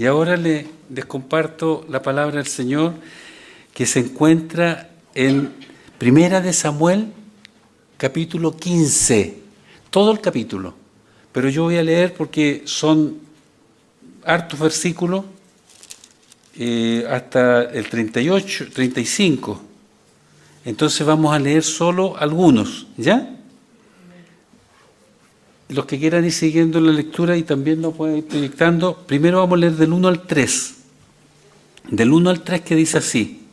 Y ahora les comparto la palabra del Señor que se encuentra en Primera de Samuel, capítulo 15, todo el capítulo. Pero yo voy a leer porque son hartos versículos, hasta el 38, 35. Entonces vamos a leer solo algunos, ¿ya? Los que quieran ir siguiendo la lectura y también lo pueden ir proyectando. Primero vamos a leer del 1 al 3. Del 1 al 3 que dice así.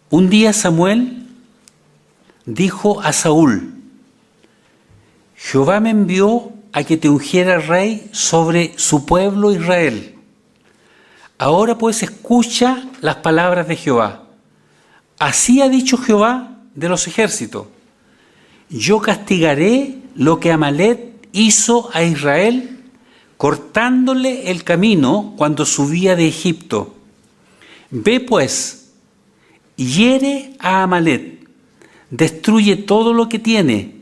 Un día Samuel dijo a Saúl: Jehová me envió a que te ungiera rey sobre su pueblo Israel. Ahora pues escucha las palabras de Jehová. Así ha dicho Jehová de los ejércitos: yo castigaré lo que Amalec hizo a Israel, cortándole el camino cuando subía de Egipto. Ve pues, hiere a Amalec, destruye todo lo que tiene,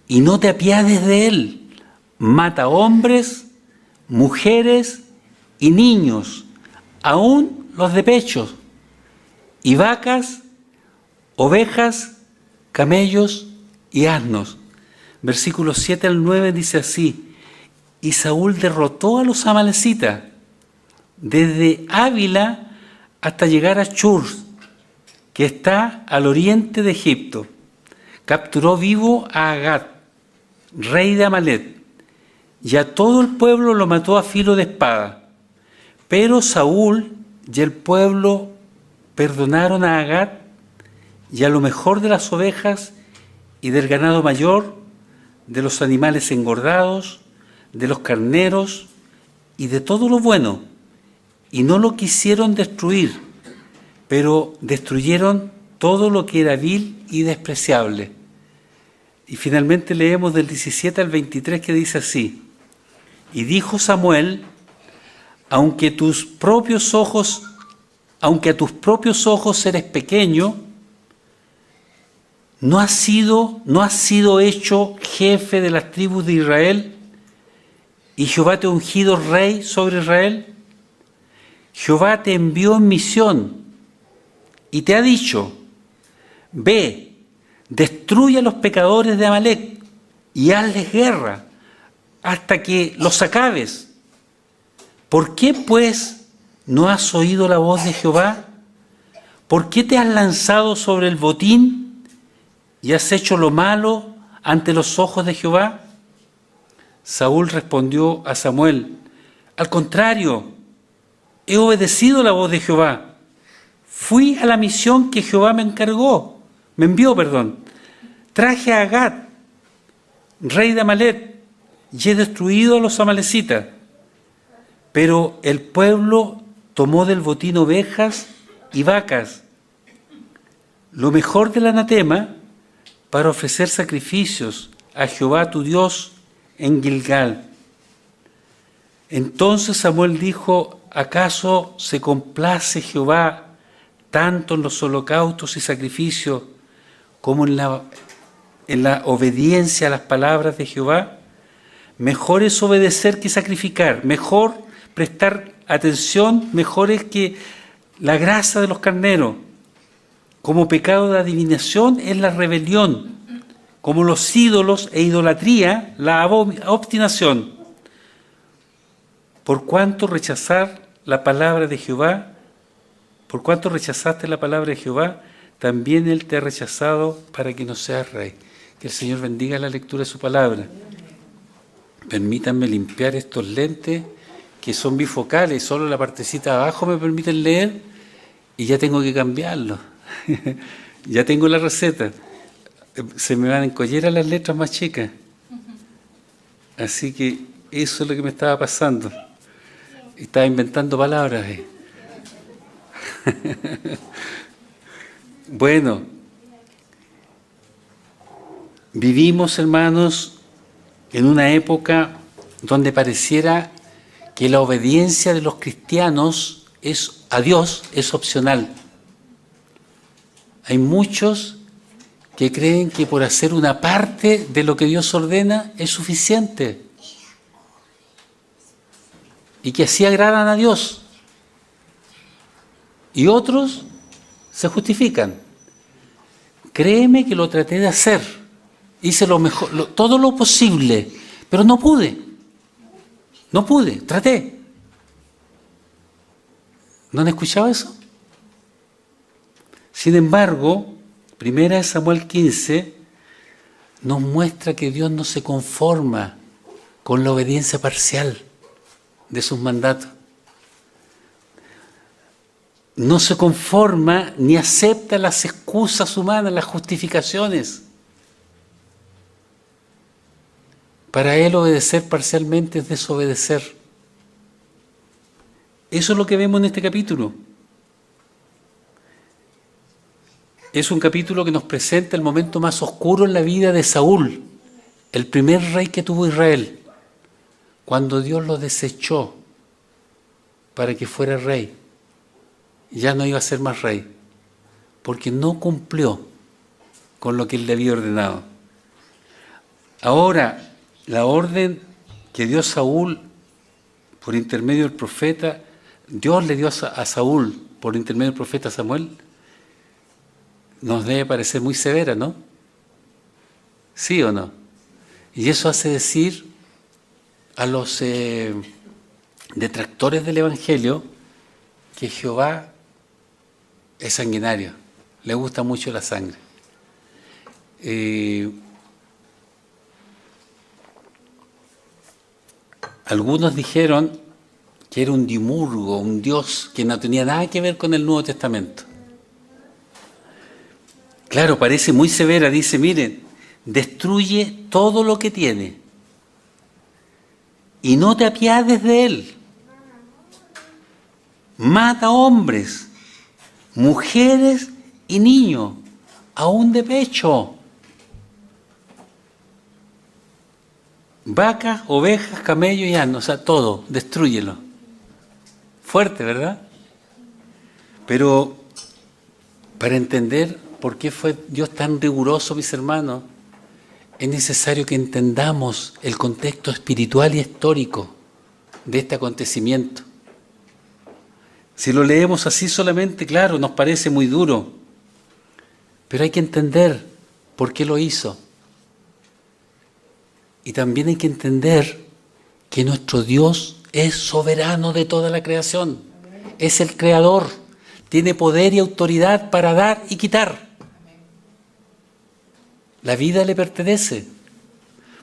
y no te apiades de él. Mata hombres, mujeres y niños, aún los de pechos, y vacas, ovejas, camellos y asnos. Versículos 7 al 9 dice así: y Saúl derrotó a los amalecitas desde Ávila hasta llegar a Chur, que está al oriente de Egipto. Capturó vivo a Agag, rey de Amalec, y a todo el pueblo lo mató a filo de espada. Pero Saúl y el pueblo perdonaron a Agag y a lo mejor de las ovejas y del ganado mayor, de los animales engordados, de los carneros y de todo lo bueno, y no lo quisieron destruir, pero destruyeron todo lo que era vil y despreciable. Y finalmente leemos del 17 al 23 que dice así: y dijo Samuel: aunque a tus propios ojos eres pequeño, ¿no has sido hecho jefe de las tribus de Israel? ¿Y Jehová te ha ungido rey sobre Israel? Jehová te envió en misión y te ha dicho: ve, destruye a los pecadores de Amalec y hazles guerra hasta que los acabes. ¿Por qué, pues, no has oído la voz de Jehová? ¿Por qué te has lanzado sobre el botín y has hecho lo malo ante los ojos de Jehová? Saúl respondió a Samuel: al contrario, he obedecido la voz de Jehová. Fui a la misión que Jehová me envió. Traje a Agag, rey de Amalec, y he destruido a los amalecitas. Pero el pueblo tomó del botín ovejas y vacas, lo mejor del anatema, para ofrecer sacrificios a Jehová tu Dios en Gilgal. Entonces Samuel dijo: ¿acaso se complace Jehová tanto en los holocaustos y sacrificios como en la obediencia a las palabras de Jehová? Mejor es obedecer que sacrificar, mejor prestar atención, mejor es que la grasa de los carneros. Como pecado de adivinación es la rebelión, como los ídolos e idolatría, la obstinación. Por cuanto rechazaste la palabra de Jehová, también Él te ha rechazado para que no seas rey. Que el Señor bendiga la lectura de su palabra. Permítanme limpiar estos lentes que son bifocales, solo la partecita de abajo me permiten leer y ya tengo que cambiarlo. Ya tengo la receta. Se me van a encollar las letras más chicas. Así que eso es lo que me estaba pasando. Estaba inventando palabras. Bueno, vivimos, hermanos, en una época donde pareciera que la obediencia de los cristianos a Dios es opcional. Hay muchos que creen que por hacer una parte de lo que Dios ordena es suficiente. y que así agradan a Dios. Y otros se justifican. Créeme que lo traté de hacer. Hice lo mejor, todo lo posible, pero no pude. No pude, traté. ¿No han escuchado eso? Sin embargo, 1 Samuel 15 nos muestra que Dios no se conforma con la obediencia parcial de sus mandatos. No se conforma ni acepta las excusas humanas, las justificaciones. Para Él obedecer parcialmente es desobedecer. Eso es lo que vemos en este capítulo. Es un capítulo que nos presenta el momento más oscuro en la vida de Saúl, el primer rey que tuvo Israel, cuando Dios lo desechó para que fuera rey. Ya no iba a ser más rey, porque no cumplió con lo que Él le había ordenado. Ahora, la orden que dio Saúl por intermedio del profeta, Dios le dio a Saúl por intermedio del profeta Samuel, nos debe parecer muy severa, ¿no? ¿Sí o no? Y eso hace decir a los detractores del Evangelio que Jehová es sanguinario, le gusta mucho la sangre. Algunos dijeron que era un dimurgo, un dios que no tenía nada que ver con el Nuevo Testamento. Claro, parece muy severa, dice, miren, destruye todo lo que tiene y no te apiades de él. Mata hombres, mujeres y niños, aún de pecho. Vacas, ovejas, camellos y asnos, o sea, todo, destrúyelo. Fuerte, ¿verdad? Pero para entender por qué fue Dios tan riguroso, mis hermanos, es necesario que entendamos el contexto espiritual y histórico de este acontecimiento. Si lo leemos así solamente, claro, nos parece muy duro, pero hay que entender por qué lo hizo. Y también hay que entender que nuestro Dios es soberano de toda la creación, es el creador, tiene poder y autoridad para dar y quitar. La vida le pertenece.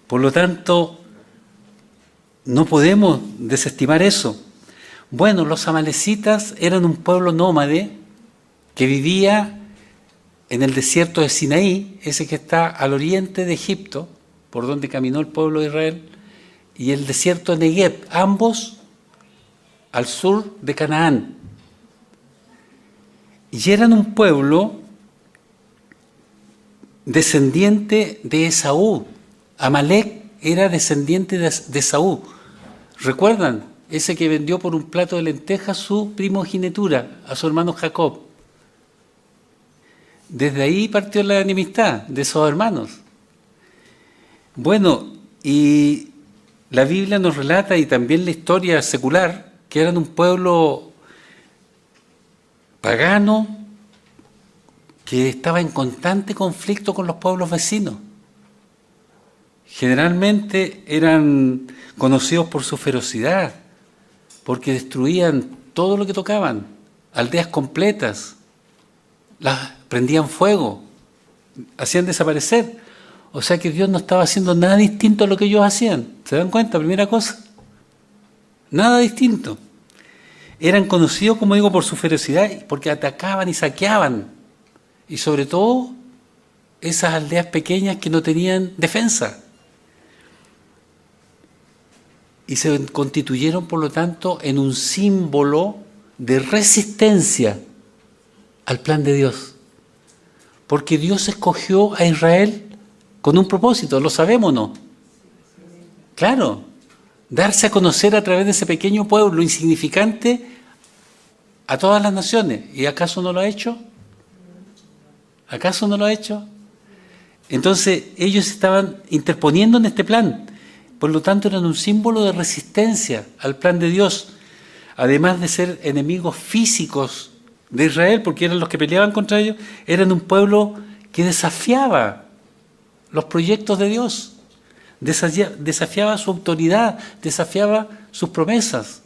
Por lo tanto, no podemos desestimar eso. Bueno, los amalecitas eran un pueblo nómade que vivía en el desierto de Sinaí, ese que está al oriente de Egipto, por donde caminó el pueblo de Israel, y el desierto de Negev, ambos al sur de Canaán. Y eran un pueblo descendiente de Esaú. Amalec era descendiente de Esaú. ¿Recuerdan? Ese que vendió por un plato de lentejas su primogenitura a su hermano Jacob. Desde ahí partió la enemistad de esos hermanos. Bueno, y la Biblia nos relata, y también la historia secular, que eran un pueblo pagano que estaba en constante conflicto con los pueblos vecinos. Generalmente eran conocidos por su ferocidad, porque destruían todo lo que tocaban, aldeas completas, las prendían fuego, hacían desaparecer. O sea que Dios no estaba haciendo nada distinto a lo que ellos hacían. ¿Se dan cuenta? Primera cosa. Nada distinto. Eran conocidos, como digo, por su ferocidad, porque atacaban y saqueaban. Y sobre todo, esas aldeas pequeñas que no tenían defensa. Y se constituyeron, por lo tanto, en un símbolo de resistencia al plan de Dios. Porque Dios escogió a Israel con un propósito, ¿lo sabemos o no? Claro, darse a conocer a través de ese pequeño pueblo insignificante a todas las naciones. ¿Y acaso no lo ha hecho? ¿Acaso no lo ha hecho? Entonces ellos estaban interponiendo en este plan. por lo tanto eran un símbolo de resistencia al plan de Dios, además de ser enemigos físicos de Israel, porque eran los que peleaban contra ellos, eran un pueblo que desafiaba los proyectos de Dios, desafiaba su autoridad, desafiaba sus promesas.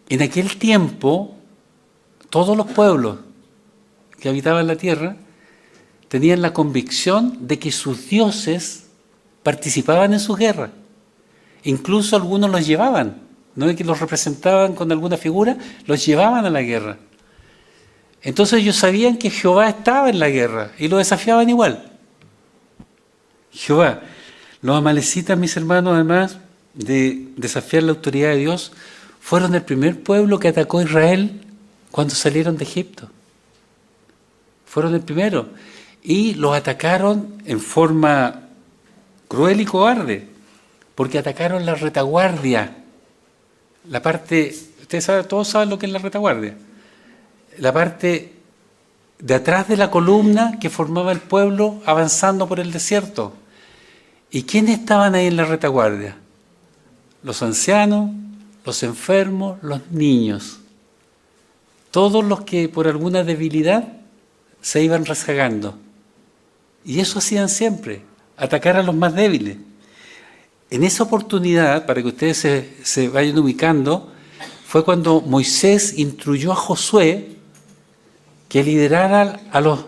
En aquel tiempo, todos los pueblos que habitaban la tierra tenían la convicción de que sus dioses participaban en sus guerras. Incluso algunos los llevaban, no es que los representaban con alguna figura, los llevaban a la guerra. Entonces ellos sabían que Jehová estaba en la guerra y lo desafiaban igual. Jehová. Los amalecitas, mis hermanos, además de desafiar la autoridad de Dios, fueron el primer pueblo que atacó a Israel cuando salieron de Egipto. Fueron el primero. Y los atacaron en forma cruel y cobarde, porque atacaron la retaguardia. La parte, ustedes saben, todos saben lo que es la retaguardia. La parte de atrás de la columna que formaba el pueblo avanzando por el desierto. ¿Y quiénes estaban ahí en la retaguardia? Los ancianos, los enfermos, los niños. Todos los que por alguna debilidad se iban rezagando. Y eso hacían siempre, atacar a los más débiles. En esa oportunidad, para que ustedes se vayan ubicando, fue cuando Moisés instruyó a Josué que liderara a los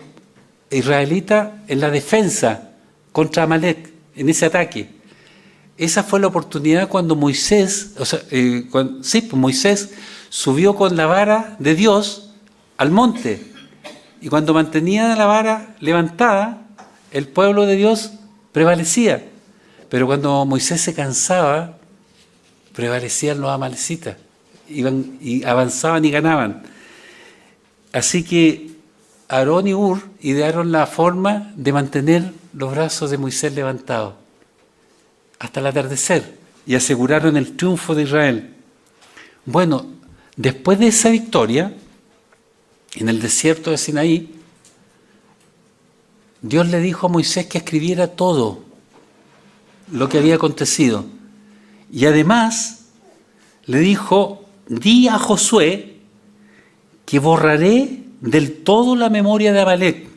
israelitas en la defensa contra Amalek, en ese ataque. Esa fue la oportunidad cuando Moisés, Moisés subió con la vara de Dios al monte. Y cuando mantenía la vara levantada, el pueblo de Dios prevalecía. Pero cuando Moisés se cansaba, prevalecían los amalecitas. Iban y avanzaban y ganaban. Así que Aarón y Hur idearon la forma de mantener los brazos de Moisés levantados hasta el atardecer y aseguraron el triunfo de Israel. Bueno, después de esa victoria, en el desierto de Sinaí, Dios le dijo a Moisés que escribiera todo lo que había acontecido. Y además le dijo, di a Josué que borraré del todo la memoria de Amalek.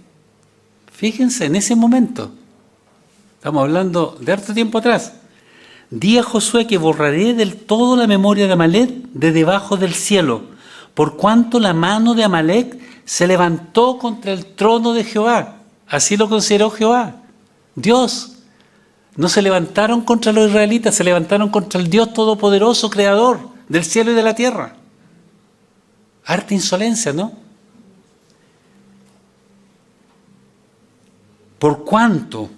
Fíjense, en ese momento, estamos hablando de harto tiempo atrás, di a Josué que borraré del todo la memoria de Amalek de debajo del cielo, por cuanto la mano de Amalek se levantó contra el trono de Jehová. Así lo consideró Jehová, Dios. No se levantaron contra los israelitas, se levantaron contra el Dios todopoderoso, creador del cielo y de la tierra. Harta insolencia, ¿no? Por cuanto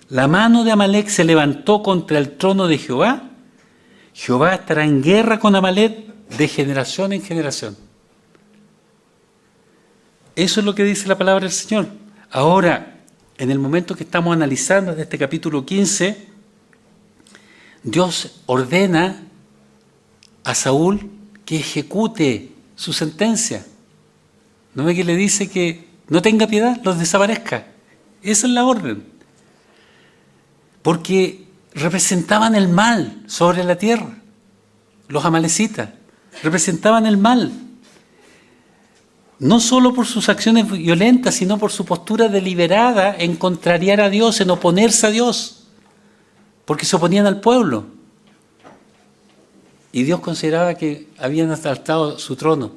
la mano de Amalek se levantó contra el trono de Jehová, Jehová estará en guerra con Amalek de generación en generación. Eso es lo que dice la palabra del Señor. Ahora, en el momento que estamos analizando desde este capítulo 15, Dios ordena a Saúl que ejecute su sentencia. ¿No ve que le dice que no tenga piedad, los desaparezca? Esa es la orden. Porque representaban el mal sobre la tierra. Los amalecitas representaban el mal. No solo por sus acciones violentas, sino por su postura deliberada en contrariar a Dios, en oponerse a Dios, porque se oponían al pueblo. Y Dios consideraba que habían asaltado su trono.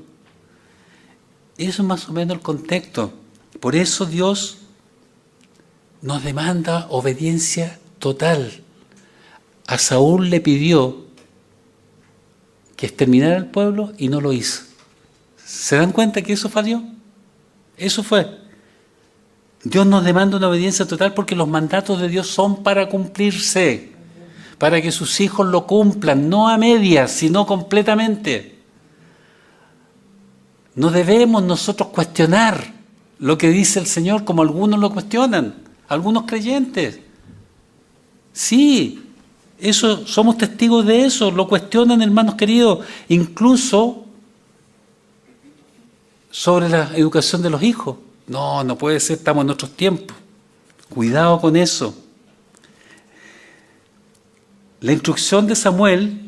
Eso es más o menos el contexto. Por eso Dios nos demanda obediencia total. A Saúl le pidió que exterminara al pueblo y no lo hizo. ¿Se dan cuenta que eso falló? Eso fue. Dios nos demanda una obediencia total porque los mandatos de Dios son para cumplirse, para que sus hijos lo cumplan, no a medias, sino completamente. No debemos nosotros cuestionar lo que dice el Señor como algunos lo cuestionan, algunos creyentes. Sí, eso, somos testigos de eso, lo cuestionan, hermanos queridos, incluso sobre la educación de los hijos. No, no puede ser, estamos en otros tiempos. Cuidado con eso. La instrucción de Samuel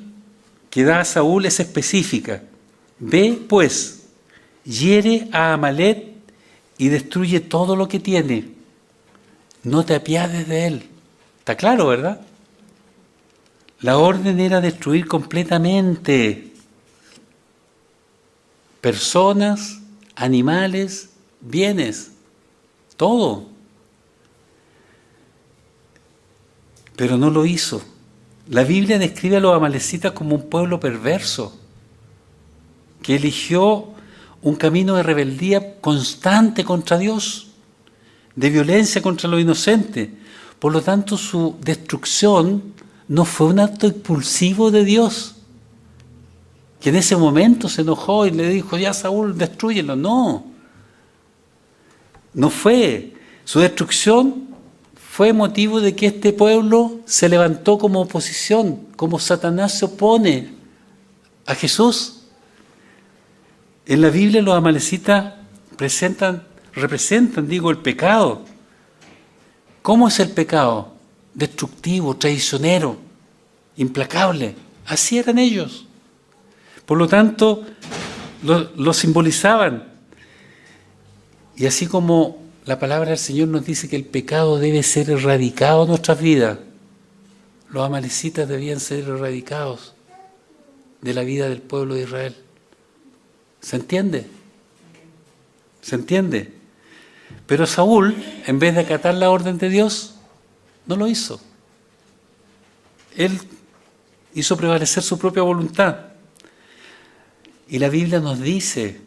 que da a Saúl es específica. Ve, pues, hiere a Amalek y destruye todo lo que tiene. No te apiades de él. Está claro, ¿verdad? La orden era destruir completamente personas, animales, bienes, todo. Pero no lo hizo. La Biblia describe a los amalecitas como un pueblo perverso, que eligió un camino de rebeldía constante contra Dios, de violencia contra los inocentes. Por lo tanto, su destrucción no fue un acto impulsivo de Dios, que en ese momento se enojó y le dijo, ya Saúl, destrúyelo. No, no fue. Su destrucción fue motivo de que este pueblo se levantó como oposición, como Satanás se opone a Jesús. En la Biblia los amalecitas representan, el pecado. ¿Cómo es el pecado? Destructivo, traicionero, implacable. Así eran ellos. Por lo tanto, lo simbolizaban. Y así como la palabra del Señor nos dice que el pecado debe ser erradicado de nuestras vidas, los amalecitas debían ser erradicados de la vida del pueblo de Israel. ¿Se entiende? ¿Se entiende? Pero Saúl, en vez de acatar la orden de Dios, no lo hizo. Él hizo prevalecer su propia voluntad. Y la Biblia nos dice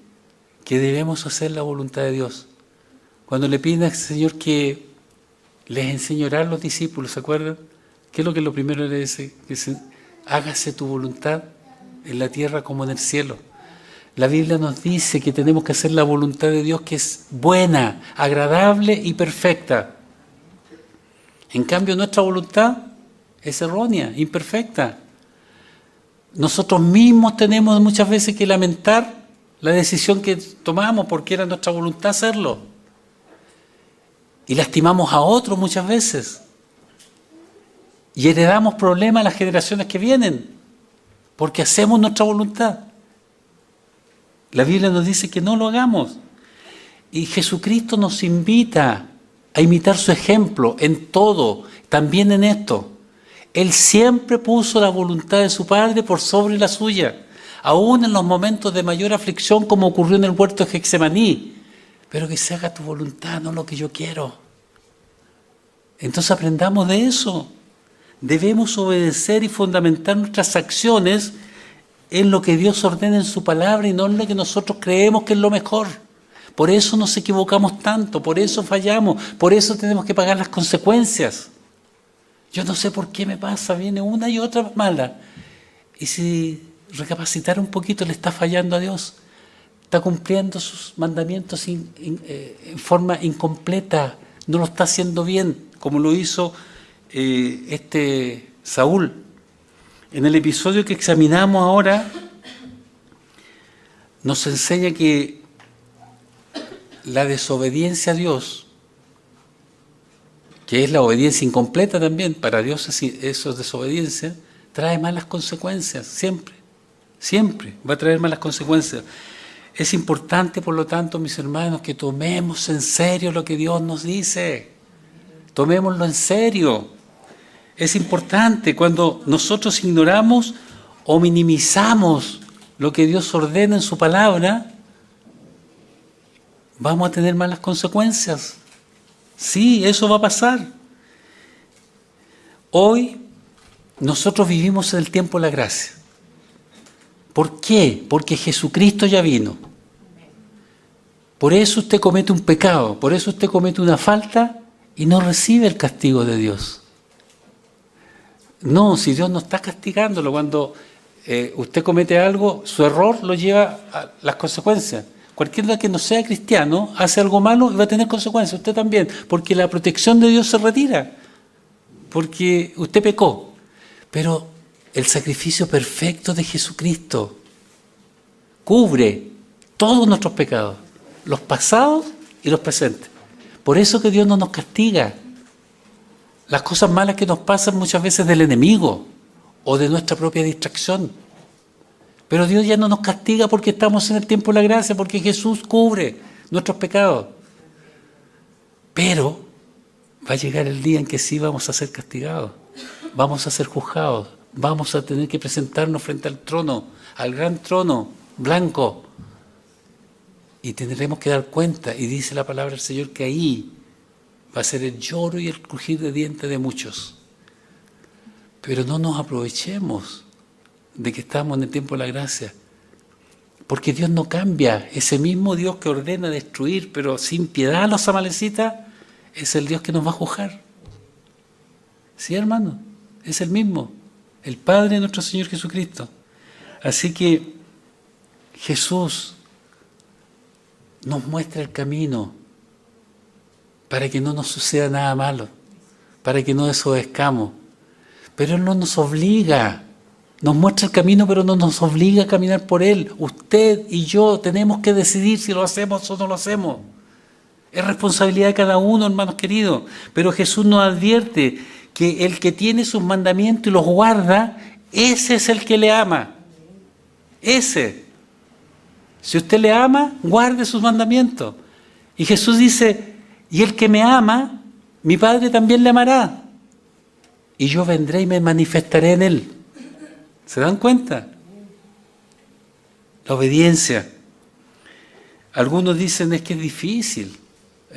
que debemos hacer la voluntad de Dios. Cuando le piden al Señor que les enseñe a orar a los discípulos, ¿se acuerdan? ¿Qué es lo que lo primero le dice? Dice, hágase tu voluntad en la tierra como en el cielo. La Biblia nos dice que tenemos que hacer la voluntad de Dios, que es buena, agradable y perfecta. En cambio, nuestra voluntad es errónea, imperfecta. Nosotros mismos tenemos muchas veces que lamentar la decisión que tomamos porque era nuestra voluntad hacerlo. Y lastimamos a otros muchas veces. Y heredamos problemas a las generaciones que vienen porque hacemos nuestra voluntad. La Biblia nos dice que no lo hagamos. Y Jesucristo nos invita a imitar su ejemplo en todo, también en esto. Él siempre puso la voluntad de su Padre por sobre la suya, aún en los momentos de mayor aflicción como ocurrió en el huerto de Getsemaní. Pero que se haga tu voluntad, no lo que yo quiero. Entonces aprendamos de eso. Debemos obedecer y fundamentar nuestras acciones en lo que Dios ordena en su palabra y no en lo que nosotros creemos que es lo mejor. Por eso nos equivocamos tanto, por eso fallamos, por eso tenemos que pagar las consecuencias. Yo no sé por qué me pasa, viene una y otra mala. Y si recapacitar un poquito le está fallando a Dios, está cumpliendo sus mandamientos en forma incompleta, no lo está haciendo bien, como lo hizo Saúl. En el episodio que examinamos ahora, nos enseña que la desobediencia a Dios, que es la obediencia incompleta también, para Dios eso es desobediencia, trae malas consecuencias, siempre va a traer malas consecuencias. Es importante, por lo tanto, mis hermanos, que tomemos en serio lo que Dios nos dice, tomémoslo en serio. Es importante cuando nosotros ignoramos o minimizamos lo que Dios ordena en su palabra, vamos a tener malas consecuencias. Sí, eso va a pasar. Hoy nosotros vivimos en el tiempo de la gracia. ¿Por qué? Porque Jesucristo ya vino. Por eso usted comete un pecado, por eso usted comete una falta y no recibe el castigo de Dios. No, si Dios no está castigándolo, cuando usted comete algo, su error lo lleva a las consecuencias. Cualquiera que no sea cristiano hace algo malo y va a tener consecuencias, usted también, porque la protección de Dios se retira, porque usted pecó. Pero el sacrificio perfecto de Jesucristo cubre todos nuestros pecados, los pasados y los presentes. Por eso que Dios no nos castiga. Las cosas malas que nos pasan muchas veces del enemigo o de nuestra propia distracción. Pero Dios ya no nos castiga porque estamos en el tiempo de la gracia, porque Jesús cubre nuestros pecados. Pero va a llegar el día en que sí vamos a ser castigados, vamos a ser juzgados, vamos a tener que presentarnos frente al trono, al gran trono blanco, y tendremos que dar cuenta, y dice la palabra del Señor que ahí va a ser el lloro y el crujir de dientes de muchos. Pero no nos aprovechemos de que estamos en el tiempo de la gracia, porque Dios no cambia. Ese mismo Dios que ordena destruir, pero sin piedad a los amalecitas, es el Dios que nos va a juzgar. Sí, hermano, es el mismo, el Padre de nuestro Señor Jesucristo. Así que Jesús nos muestra el camino para que no nos suceda nada malo, para que no desobedezcamos. Pero Él no nos obliga, nos muestra el camino, pero no nos obliga a caminar por Él. Usted y yo tenemos que decidir si lo hacemos o no lo hacemos. Es responsabilidad de cada uno, hermanos queridos. Pero Jesús nos advierte que el que tiene sus mandamientos y los guarda, ese es el que le ama. Ese. Si usted le ama, guarde sus mandamientos. Y Jesús dice, y el que me ama, mi Padre también le amará. Y yo vendré y me manifestaré en él. ¿Se dan cuenta? La obediencia. Algunos dicen es que es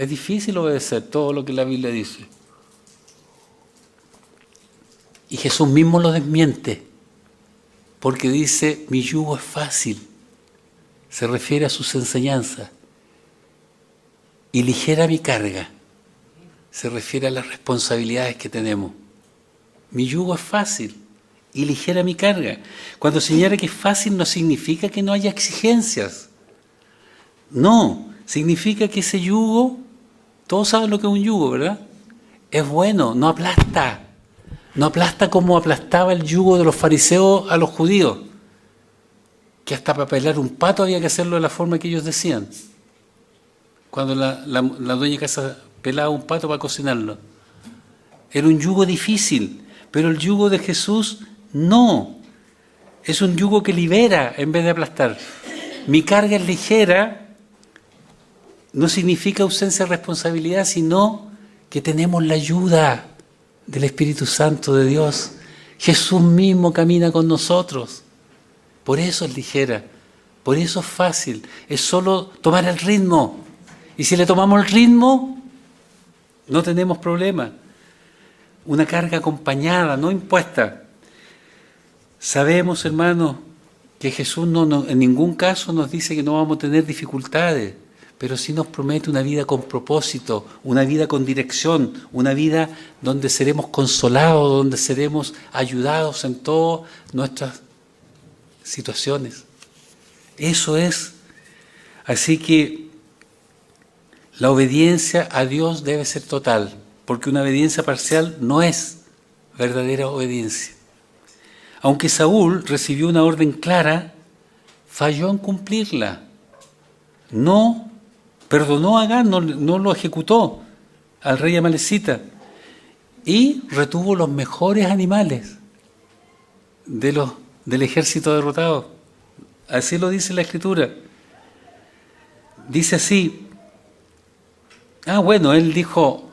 difícil obedecer todo lo que la Biblia dice. Y Jesús mismo lo desmiente, porque dice, mi yugo es fácil. Se refiere a sus enseñanzas. Y ligera mi carga. Se refiere a las responsabilidades que tenemos. Mi yugo es fácil y ligera mi carga. Cuando señala que es fácil no significa que no haya exigencias. No, significa que ese yugo, todos saben lo que es un yugo, ¿verdad? Es bueno, no aplasta. No aplasta como aplastaba el yugo de los fariseos a los judíos, que hasta para pelar un pato había que hacerlo de la forma que ellos decían. Cuando la dueña de casa pelaba un pato para cocinarlo. Era un yugo difícil, pero el yugo de Jesús no. Es un yugo que libera en vez de aplastar. Mi carga es ligera, no significa ausencia de responsabilidad, sino que tenemos la ayuda del Espíritu Santo de Dios. Jesús mismo camina con nosotros. Por eso es ligera, por eso es fácil. Es solo tomar el ritmo. Y si le tomamos el ritmo, no tenemos problema. Una carga acompañada, no impuesta. Sabemos, hermanos, que Jesús en ningún caso nos dice que no vamos a tener dificultades, pero sí nos promete una vida con propósito, una vida con dirección, una vida donde seremos consolados, donde seremos ayudados en todas nuestras situaciones. Eso es. Así que la obediencia a Dios debe ser total, porque una obediencia parcial no es verdadera obediencia. Aunque Saúl recibió una orden clara, falló en cumplirla. No perdonó a Agag, no lo ejecutó al rey amalecita y retuvo los mejores animales del ejército derrotado. Así lo dice la Escritura. Dice así, bueno, él dijo,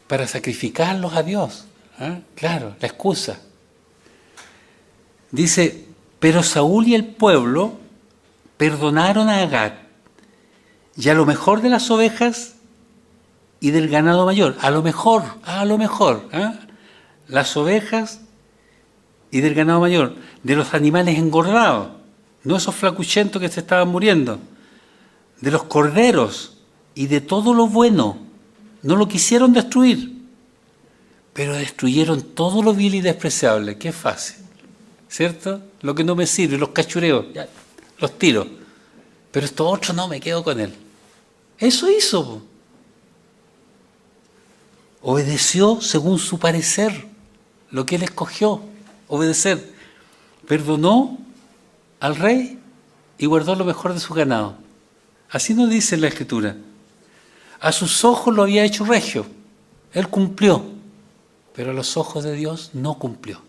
para sacrificarlos a Dios. Claro, la excusa. Dice, pero Saúl y el pueblo perdonaron a Agag y a lo mejor de las ovejas y del ganado mayor. A lo mejor, las ovejas y del ganado mayor, de los animales engordados, no esos flacuchentos que se estaban muriendo, de los corderos y de todo lo bueno. No lo quisieron destruir, pero destruyeron todo lo vil y despreciable. Qué fácil, ¿cierto? Lo que no me sirve, los cachureos, ya, los tiro. Pero esto otro no, me quedo con él. Eso hizo. Obedeció según su parecer, lo que él escogió, obedecer. Perdonó al rey y guardó lo mejor de su ganado. Así nos dice la Escritura. A sus ojos lo había hecho regio, él cumplió, pero a los ojos de Dios no cumplió.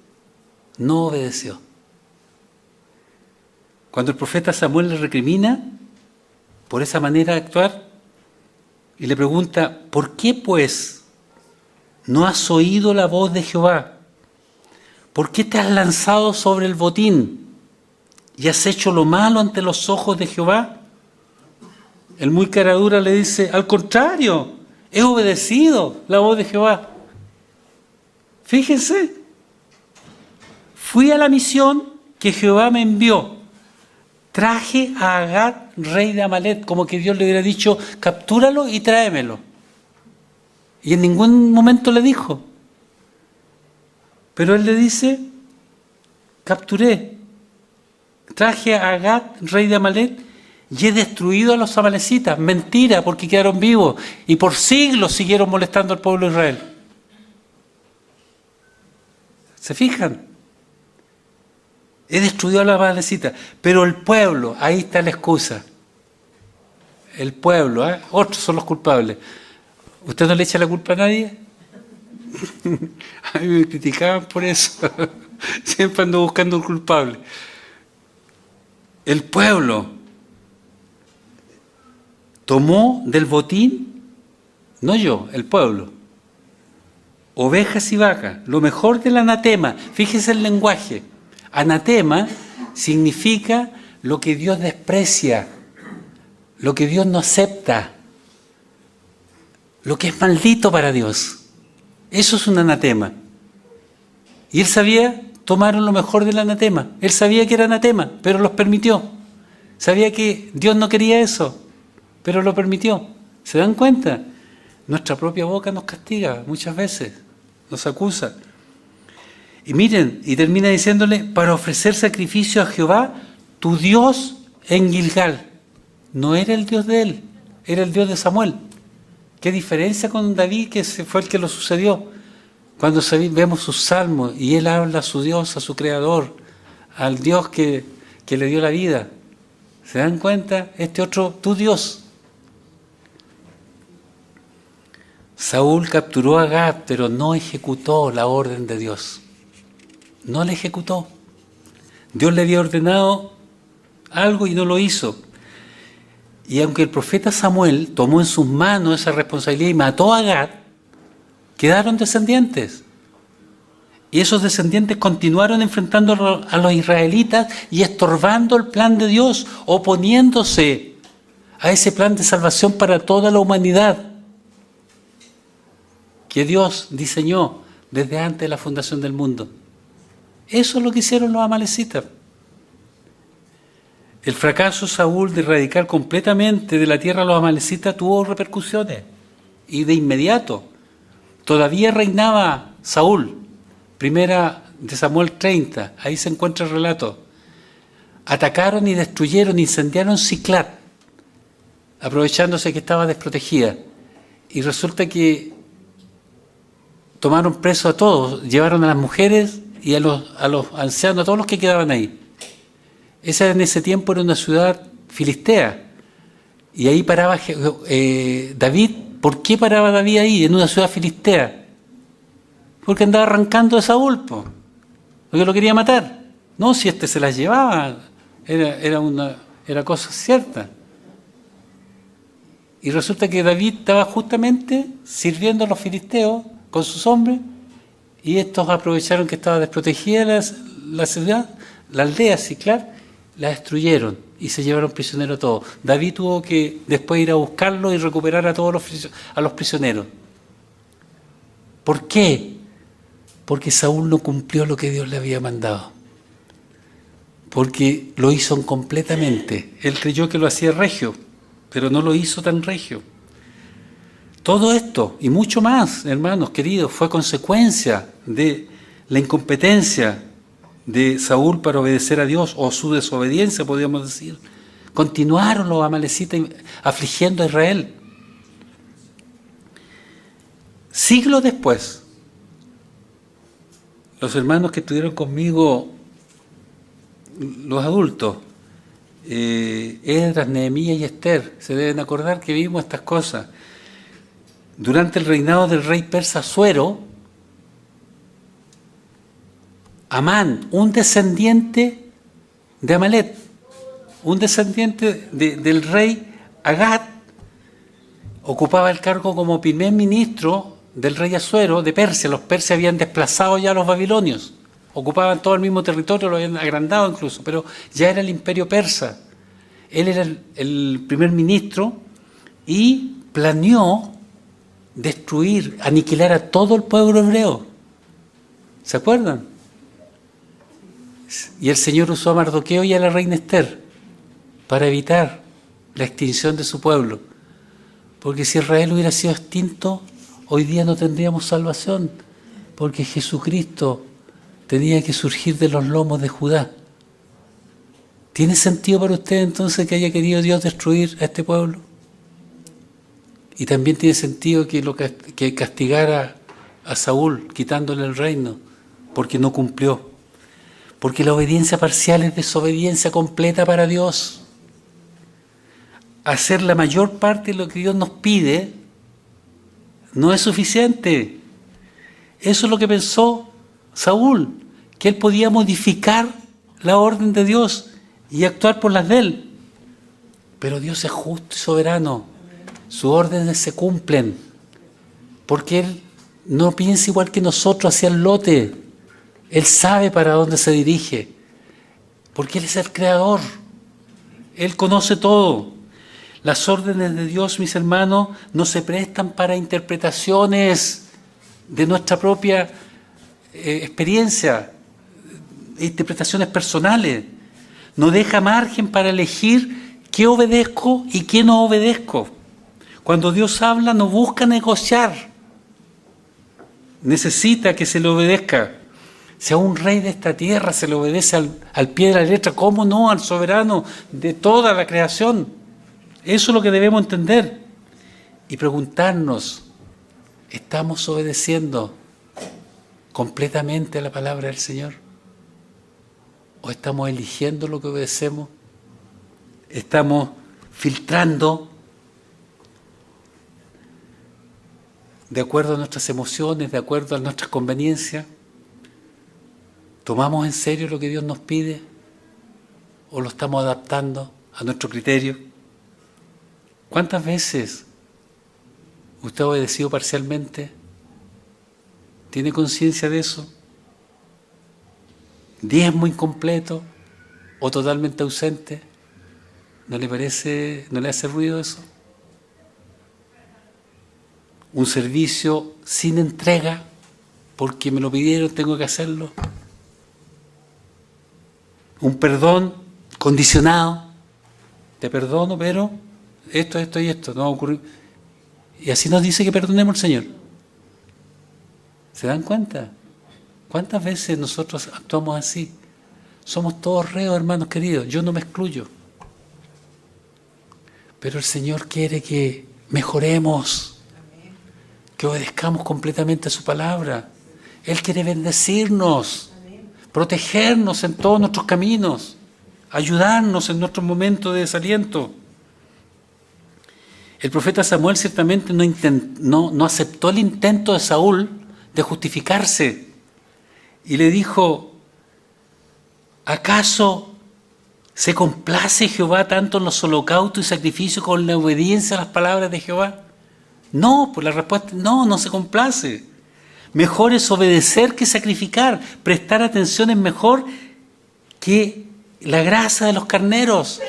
no obedeció. Cuando el profeta Samuel le recrimina por esa manera de actuar y le pregunta, ¿por qué pues no has oído la voz de Jehová? ¿Por qué te has lanzado sobre el botín y has hecho lo malo ante los ojos de Jehová? El muy caradura le dice, al contrario, he obedecido la voz de Jehová. Fíjense, fui a la misión que Jehová me envió. Traje a Agag, rey de Amalek, como que Dios le hubiera dicho, captúralo y tráemelo. Y en ningún momento le dijo. Pero él le dice, capturé, traje a Agag, rey de Amalek, y he destruido a los amalecitas. Mentira, porque quedaron vivos. Y por siglos siguieron molestando al pueblo de Israel. ¿Se fijan? He destruido a los amalecitas. Pero el pueblo, ahí está la excusa. El pueblo, otros son los culpables. ¿Usted no le echa la culpa a nadie? A mí me criticaban por eso. Siempre ando buscando un culpable. El pueblo tomó del botín, no yo, el pueblo, ovejas y vacas, lo mejor del anatema. Fíjese el lenguaje. Anatema significa lo que Dios desprecia, lo que Dios no acepta, lo que es maldito para Dios. Eso es un anatema. Y él sabía, tomaron lo mejor del anatema. Él sabía que era anatema, pero los permitió. Sabía que Dios no quería eso, pero lo permitió. ¿Se dan cuenta? Nuestra propia boca nos castiga muchas veces, nos acusa. Y miren, y termina diciéndole, para ofrecer sacrificio a Jehová, tu Dios en Gilgal. No era el Dios de él, era el Dios de Samuel. ¿Qué diferencia con David, que fue el que lo sucedió? Cuando vemos sus salmos y él habla a su Dios, a su Creador, al Dios que le dio la vida. ¿Se dan cuenta? Este otro, tu Dios. Saúl capturó a Agag, pero no ejecutó la orden de Dios. No la ejecutó. Dios le había ordenado algo y no lo hizo. Y aunque el profeta Samuel tomó en sus manos esa responsabilidad y mató a Agag, quedaron descendientes. Y esos descendientes continuaron enfrentando a los israelitas y estorbando el plan de Dios, oponiéndose a ese plan de salvación para toda la humanidad que Dios diseñó desde antes de la fundación del mundo. Eso es lo que hicieron los amalecitas. El fracaso de Saúl de erradicar completamente de la tierra a los amalecitas tuvo repercusiones. Y de inmediato. Todavía reinaba Saúl. Primera de Samuel 30. Ahí se encuentra el relato. Atacaron y destruyeron, incendiaron Siclat, aprovechándose que estaba desprotegida. Y resulta que tomaron preso a todos. Llevaron a las mujeres y a los ancianos, a todos los que quedaban ahí. Esa en ese tiempo era una ciudad filistea. Y ahí paraba David. ¿Por qué paraba David ahí, en una ciudad filistea? Porque andaba arrancando de Saúl, porque lo quería matar. No, si se las llevaba, era cosa cierta. Y resulta que David estaba justamente sirviendo a los filisteos con sus hombres, y estos aprovecharon que estaba desprotegida la ciudad, la aldea Siclat, la destruyeron y se llevaron prisioneros a todos. David tuvo que después ir a buscarlos y recuperar a todos los prisioneros. ¿Por qué? Porque Saúl no cumplió lo que Dios le había mandado. Porque lo hizo completamente. Él creyó que lo hacía regio, pero no lo hizo tan regio. Todo esto y mucho más, hermanos queridos, fue consecuencia de la incompetencia de Saúl para obedecer a Dios, o su desobediencia, podríamos decir. Continuaron los amalecitas afligiendo a Israel. Siglos después, los hermanos que estuvieron conmigo, los adultos, Esdras, Nehemías y Esther, se deben acordar que vimos estas cosas. Durante el reinado del rey persa Asuero, Amán, un descendiente de Amalek, un descendiente del rey Agag, ocupaba el cargo como primer ministro del rey Asuero de Persia. Los persias habían desplazado ya a los babilonios, ocupaban todo el mismo territorio, lo habían agrandado incluso, pero ya era el imperio persa. Él era el primer ministro y planeó destruir, aniquilar a todo el pueblo hebreo. ¿Se acuerdan? Y el Señor usó a Mardoqueo y a la reina Esther para evitar la extinción de su pueblo. Porque si Israel hubiera sido extinto, hoy día no tendríamos salvación, porque Jesucristo tenía que surgir de los lomos de Judá. ¿Tiene sentido para usted entonces que haya querido Dios destruir a este pueblo? Y también tiene sentido que castigara a Saúl, quitándole el reino, porque no cumplió. Porque la obediencia parcial es desobediencia completa para Dios. Hacer la mayor parte de lo que Dios nos pide no es suficiente. Eso es lo que pensó Saúl, que él podía modificar la orden de Dios y actuar por las de él. Pero Dios es justo y soberano. Sus órdenes se cumplen, porque Él no piensa igual que nosotros hacia el lote. Él sabe para dónde se dirige, porque Él es el creador. Él conoce todo. Las órdenes de Dios, mis hermanos, no se prestan para interpretaciones de nuestra propia experiencia, interpretaciones personales. No deja margen para elegir qué obedezco y qué no obedezco. Cuando Dios habla, no busca negociar. Necesita que se le obedezca. Si a un rey de esta tierra se le obedece al pie de la letra, ¿cómo no al soberano de toda la creación? Eso es lo que debemos entender. Y preguntarnos, ¿estamos obedeciendo completamente a la palabra del Señor? ¿O estamos eligiendo lo que obedecemos? ¿Estamos filtrando de acuerdo a nuestras emociones, de acuerdo a nuestras conveniencias? ¿Tomamos en serio lo que Dios nos pide o lo estamos adaptando a nuestro criterio? ¿Cuántas veces usted ha obedecido parcialmente? ¿Tiene conciencia de eso? ¿Diezmo incompleto o totalmente ausente? ¿No le parece, no le hace ruido eso? Un servicio sin entrega, porque me lo pidieron, tengo que hacerlo. Un perdón condicionado. Te perdono, pero esto y esto no va a ocurrir. Y así nos dice que perdonemos al Señor. ¿Se dan cuenta? ¿Cuántas veces nosotros actuamos así? Somos todos reos, hermanos queridos. Yo no me excluyo. Pero el Señor quiere que mejoremos, que obedezcamos completamente a su palabra. Él quiere bendecirnos, protegernos en todos nuestros caminos, ayudarnos en nuestros momentos de desaliento. El profeta Samuel ciertamente no aceptó el intento de Saúl de justificarse y le dijo: ¿acaso se complace Jehová tanto en los holocaustos y sacrificios como en la obediencia a las palabras de Jehová? No, pues la respuesta es no se complace. Mejor es obedecer que sacrificar. Prestar atención es mejor que la grasa de los carneros.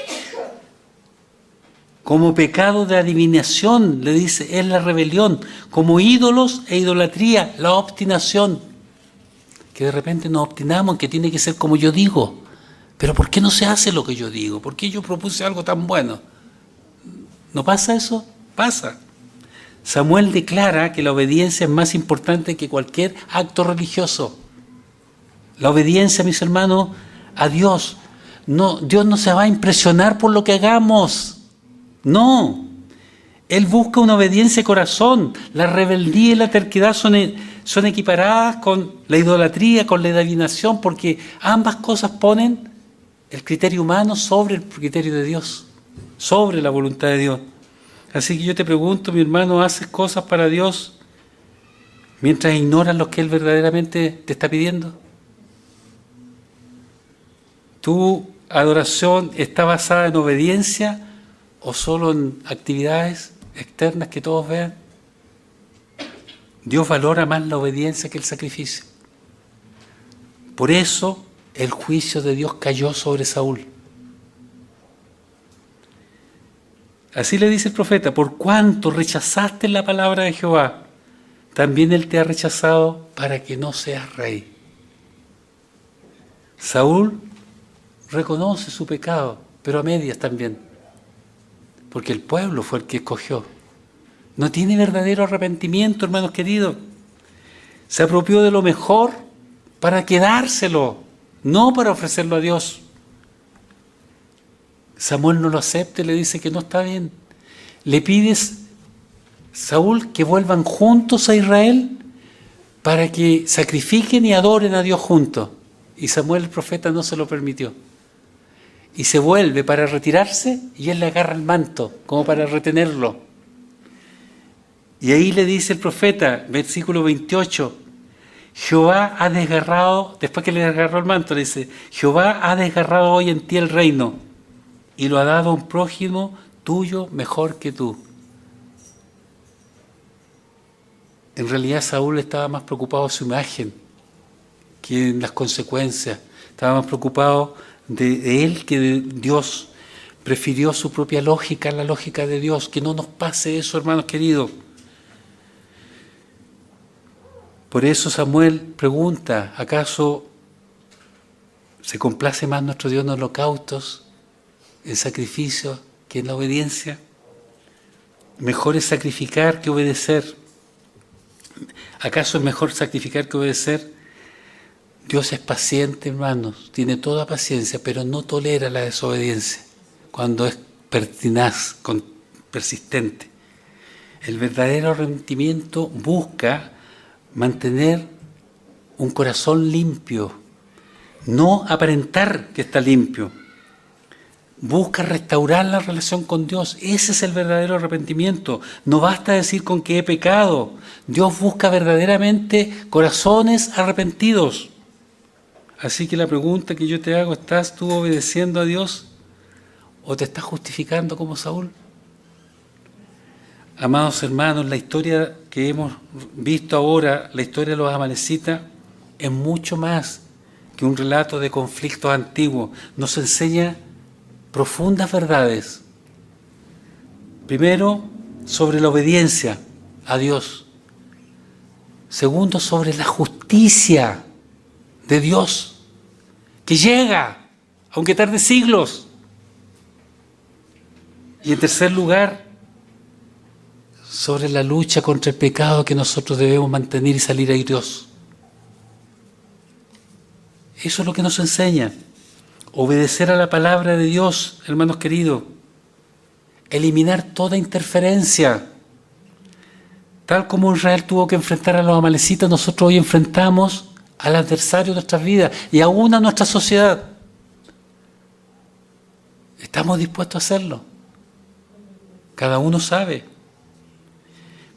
Como pecado de adivinación, le dice, es la rebelión. Como ídolos e idolatría, la obstinación. Que de repente nos obstinamos en que tiene que ser como yo digo. Pero ¿por qué no se hace lo que yo digo? ¿Por qué yo propuse algo tan bueno? ¿No pasa eso? Pasa. Samuel declara que la obediencia es más importante que cualquier acto religioso. La obediencia, mis hermanos, a Dios. No, Dios no se va a impresionar por lo que hagamos. No. Él busca una obediencia de corazón. La rebeldía y la terquedad son equiparadas con la idolatría, con la adivinación, porque ambas cosas ponen el criterio humano sobre el criterio de Dios, sobre la voluntad de Dios. Así que yo te pregunto, mi hermano, ¿haces cosas para Dios mientras ignoras lo que Él verdaderamente te está pidiendo? ¿Tu adoración está basada en obediencia o solo en actividades externas que todos vean? Dios valora más la obediencia que el sacrificio. Por eso el juicio de Dios cayó sobre Saúl. Así le dice el profeta: por cuanto rechazaste la palabra de Jehová, también Él te ha rechazado para que no seas rey. Saúl reconoce su pecado, pero a medias también, porque el pueblo fue el que escogió. No tiene verdadero arrepentimiento, hermanos queridos. Se apropió de lo mejor para quedárselo, no para ofrecerlo a Dios. Samuel no lo acepta y le dice que no está bien. Le pides, Saúl, que vuelvan juntos a Israel para que sacrifiquen y adoren a Dios juntos. Y Samuel el profeta no se lo permitió. Y se vuelve para retirarse y él le agarra el manto como para retenerlo. Y ahí le dice el profeta, versículo 28, Jehová ha desgarrado, después que le agarró el manto, le dice, Jehová ha desgarrado hoy en ti el reino y lo ha dado a un prójimo tuyo mejor que tú. En realidad Saúl estaba más preocupado de su imagen que en las consecuencias. Estaba más preocupado de él que de Dios. Prefirió su propia lógica a la lógica de Dios. Que no nos pase eso, hermanos queridos. Por eso Samuel pregunta, ¿acaso se complace más nuestro Dios en holocaustos, en sacrificios, que en la obediencia? Mejor es sacrificar que obedecer. ¿Acaso es mejor sacrificar que obedecer? Dios es paciente, hermanos, tiene toda paciencia, pero no tolera la desobediencia cuando es pertinaz, persistente. El verdadero arrepentimiento busca mantener un corazón limpio, no aparentar que está limpio. Busca restaurar la relación con Dios. Ese es el verdadero arrepentimiento. No basta decir con que he pecado. Dios busca verdaderamente corazones arrepentidos. Así que la pregunta que yo te hago, ¿estás tú obedeciendo a Dios o te estás justificando como Saúl? Amados hermanos, la historia que hemos visto ahora, la historia de los amalecitas, es mucho más que un relato de conflictos antiguos. Nos enseña profundas verdades. Primero, sobre la obediencia a Dios. Segundo, sobre la justicia de Dios, que llega, aunque tarde siglos. Y en tercer lugar, sobre la lucha contra el pecado que nosotros debemos mantener y salir airosos. Eso es lo que nos enseña. Obedecer a la palabra de Dios, hermanos queridos. Eliminar toda interferencia. Tal como Israel tuvo que enfrentar a los amalecitas, nosotros hoy enfrentamos al adversario de nuestras vidas y aún a nuestra sociedad. ¿Estamos dispuestos a hacerlo? Cada uno sabe.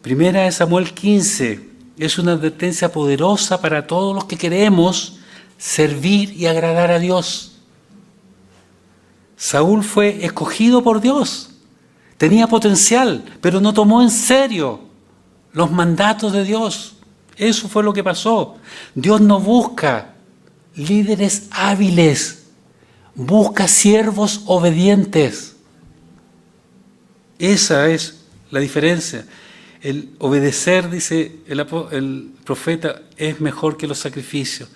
Primera de Samuel 15 es una advertencia poderosa para todos los que queremos servir y agradar a Dios. Saúl fue escogido por Dios, tenía potencial, pero no tomó en serio los mandatos de Dios. Eso fue lo que pasó. Dios no busca líderes hábiles, busca siervos obedientes. Esa es la diferencia. El obedecer, dice el profeta, es mejor que los sacrificios.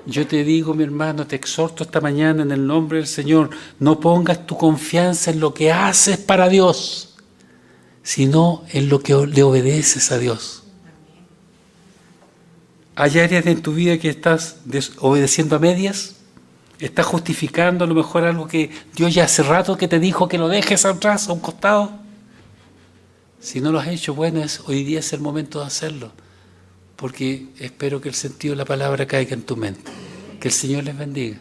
Yo te digo, mi hermano, te exhorto esta mañana en el nombre del Señor, no pongas tu confianza en lo que haces para Dios, sino en lo que le obedeces a Dios. ¿Hay áreas en tu vida que estás obedeciendo a medias? ¿Estás justificando a lo mejor algo que Dios ya hace rato que te dijo que lo dejes atrás, a un costado? Si no lo has hecho, bueno, hoy día es el momento de hacerlo, porque espero que el sentido de la palabra caiga en tu mente. Que el Señor les bendiga.